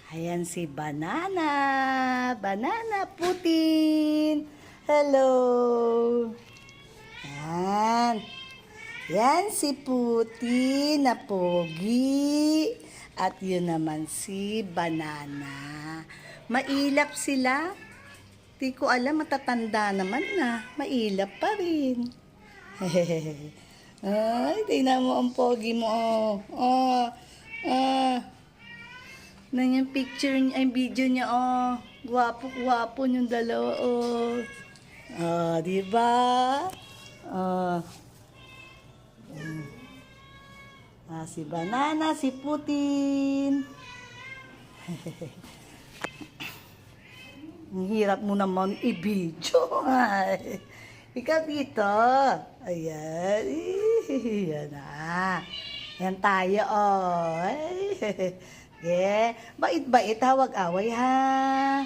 Ayan si Banana. Banana Putin. Hello. Yan. Yan si Putin na pogi. At yun naman si Banana. Mailap sila. Di ko alam, matatanda naman na. Mailap pa rin. Ay, tingnan mo ang pogi mo. Nang yung picture niya, yung video niya, Gwapo-gwapo yung dalawa, di ba? Si Banana, si Putin. Ang hirap mo naman i-video. Ikaw dito. Ayan. Yan na. Yan tayo, Yeah. Bait-bait, hawag away, ha?